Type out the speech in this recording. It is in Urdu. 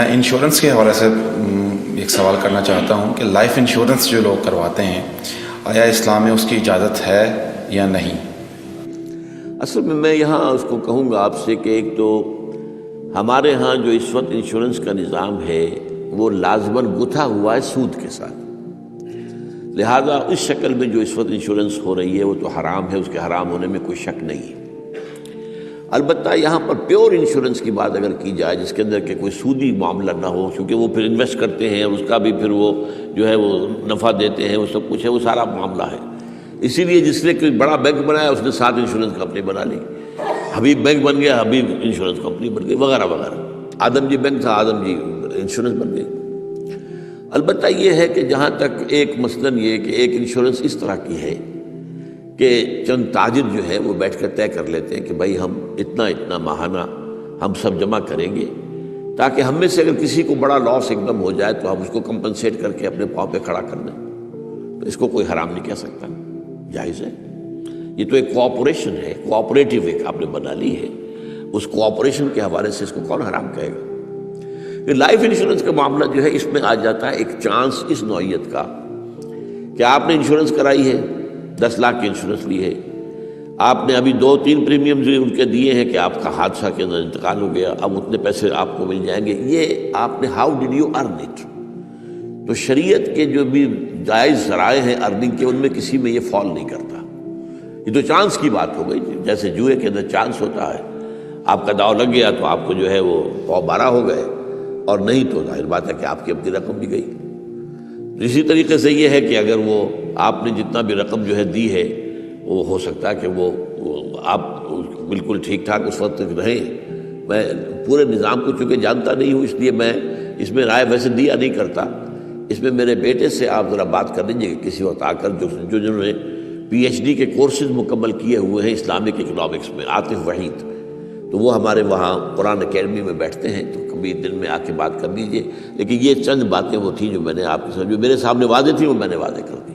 میں انشورنس کے حوالے سے ایک سوال کرنا چاہتا ہوں کہ لائف انشورنس جو لوگ کرواتے ہیں آیا اسلام میں اس کی اجازت ہے یا نہیں؟ اصل میں یہاں اس کو کہوں گا آپ سے کہ ایک تو ہمارے ہاں جو اس وقت انشورنس کا نظام ہے وہ لازماً گتھا ہوا ہے سود کے ساتھ، لہذا اس شکل میں جو اس وقت انشورنس ہو رہی ہے وہ تو حرام ہے، اس کے حرام ہونے میں کوئی شک نہیں ہے۔ البتہ یہاں پر پیور انشورنس کی بات اگر کی جائے جس کے اندر کہ کوئی سودی معاملہ نہ ہو، کیونکہ وہ پھر انویسٹ کرتے ہیں اور اس کا بھی پھر وہ جو ہے وہ نفع دیتے ہیں، وہ سب کچھ ہے، وہ سارا معاملہ ہے۔ اسی لیے جس نے کوئی بڑا بینک بنایا اس نے 7 انشورنس کمپنی بنا لی، حبیب بینک بن گیا، حبیب انشورنس کمپنی بن گئی، وغیرہ وغیرہ۔ آدم جی بینک تھا، آدم جی انشورنس بن گئی۔ البتہ یہ ہے کہ جہاں تک ایک مثلاً یہ کہ ایک انشورنس اس طرح کی ہے کہ چند تاجر جو ہے وہ بیٹھ کر طے کر لیتے ہیں کہ بھائی ہم اتنا ماہانہ ہم سب جمع کریں گے تاکہ ہم میں سے اگر کسی کو بڑا لاس ایک دم ہو جائے تو ہم اس کو کمپنسیٹ کر کے اپنے پاؤں پہ کھڑا کر دیں، تو اس کو کوئی حرام نہیں کہہ سکتا، جائز ہے۔ یہ تو ایک کوآپریشن ہے، کوآپریٹیو ایک آپ نے بنا لی ہے، اس کوآپریشن کے حوالے سے اس کو کون حرام کہے گا؟ لائف انشورنس کا معاملہ جو ہے اس میں آ جاتا ہے ایک چانس اس نوعیت کا کہ آپ نے انشورنس کرائی ہے، 10 لاکھ کی انشورنس لی ہے، آپ نے ابھی 2-3 پریمیم جو ان کے دیے ہیں کہ آپ کا حادثہ کے اندر انتقال ہو گیا، اب اتنے پیسے آپ کو مل جائیں گے، یہ آپ نے how did you earn it? تو شریعت کے جو بھی جائز ذرائع ہیں ارننگ کے ان میں کسی میں یہ فال نہیں کرتا، یہ تو چانس کی بات ہو گئی، جیسے جوئے کے اندر چانس ہوتا ہے، آپ کا داؤ لگ گیا تو آپ کو جو ہے وہ 12 ہو گئے، اور نہیں تو ظاہر بات ہے کہ آپ کی اپنی رقم بھی گئی۔ اسی طریقے سے یہ ہے کہ اگر وہ آپ نے جتنا بھی رقم جو ہے دی ہے وہ ہو سکتا ہے کہ وہ آپ بالکل ٹھیک ٹھاک اس وقت تک رہیں۔ میں پورے نظام کو چونکہ جانتا نہیں ہوں اس لیے میں اس میں رائے ویسے دیا نہیں کرتا، اس میں میرے بیٹے سے آپ ذرا بات کر لیجیے کہ کسی وقت آ کر جنہوں نے PhD کے کورسز مکمل کیے ہوئے ہیں اسلامک اکنامکس میں، عاطف وحید، تو وہ ہمارے وہاں قرآن اکیڈمی میں بیٹھتے ہیں، تو کبھی دن میں آ کے بات کر لیجیے۔ لیکن یہ چند باتیں وہ تھیں جو میں نے آپ کے سامنے جو میرے سامنے واضح تھی وہ میں نے واضح کر دی۔